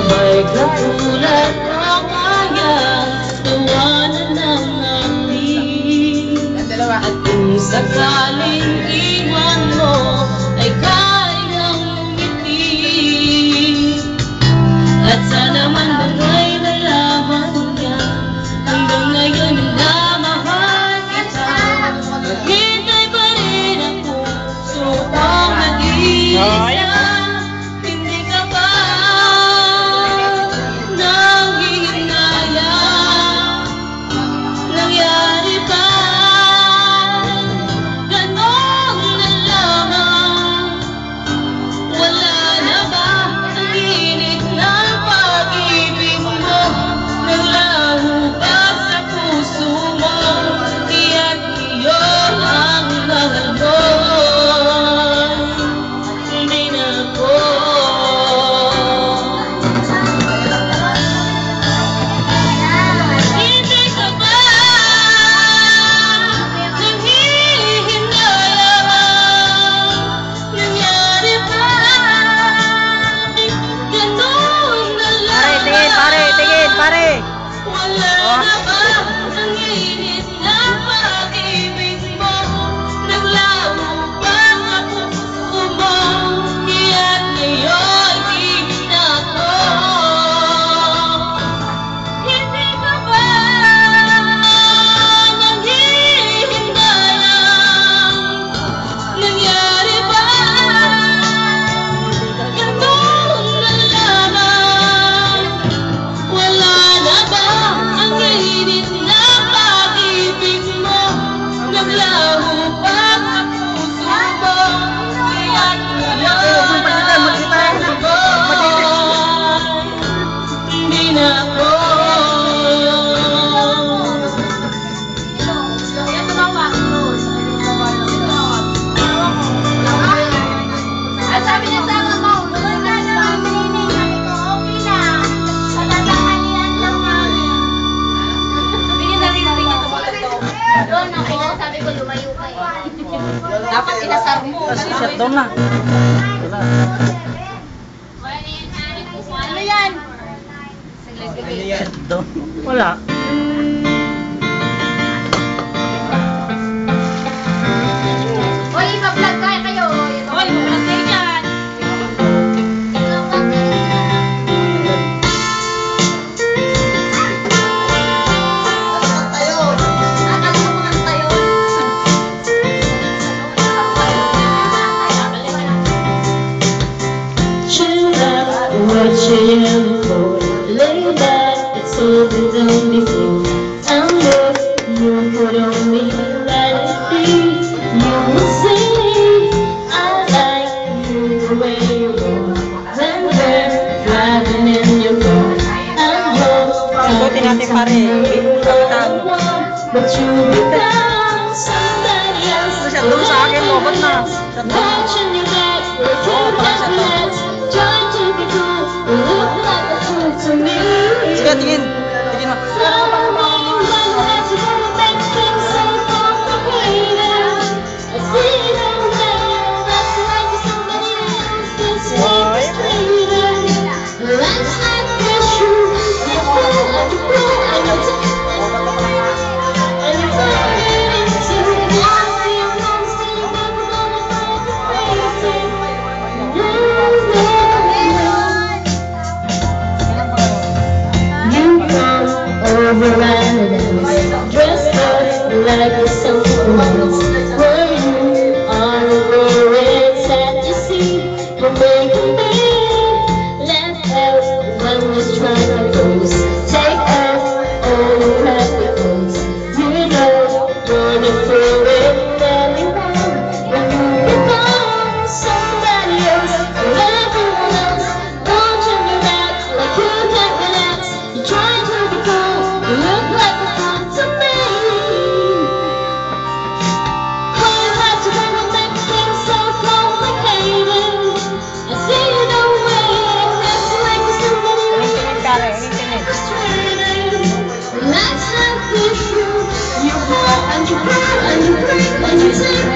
May katulad na kaya tawanan ng amin. At kung sakaling iwan mo ay kayang umiti. At sana man bagay nalaman niya hanggang ngayon na mahal kita. Maghintay pa rin ako, subang nag-iisa. Hindi ka ba nanghihinayang? Nangyari ba ganon na lamang? Wala na ba ang init ng pag-ibig mo? Naglaho ba sa puso mo? Iyan iyon ang mahal mo. Hindi na ako. Hindi ka ba nanghihinayang? Nangyari ba ganon na lamang? Pare. Wala na ba ang init ng pag-ibig mo? Naglaho ba ang puso mo? Kaya't ngayon di na ako. Hindi ka ba nanghihinayang? Nangyari ba ganon na lamang? Wala na ba ang init ng pag-ibig mo? Naglaho ba ang puso mo? Kaya't ngayon hindi na ako. At sabi niya sa mga mo, doon ka na lang training. Sabi ko, okay na. Patatanghalian lang namin. Hindi niya narinig ito mga ito. Doon ako, sabi ko, lumayo kayo. Dapat inasar mo. Shutdown na. Ano yan? Shutdown. Wala. Hoy, ipa-vlog kayo. Hoy, bukas kayo dyan. Chill out, watching you for lay back, it's all been done before. I'm what you put on me, let it be. You will see, I like you the way you are. When we're driving in your car, I'm yours. Buti natin pare. Kapitan. But you become somebody else. Shutdown sa akin mo. Ba't na? Shutdown. Watching you back, with you parang relax, trying to be cool, you look like a fool to me. Sige, tingin. Tingin mo. Dressed up like a sunrise. Were you on the road? It's sad to see you making me laugh out when was trying to pose. Take off all the crappy clothes. You know, running through it anyone. When you become somebody else, everyone else watching you act like you can't relax. You try to be cool, you look like a fool to me. Oh, you have to bring up make things so complicated. I see you don't wait, that's like somebody else. That's not the truth. You fall and you cry and you break and you take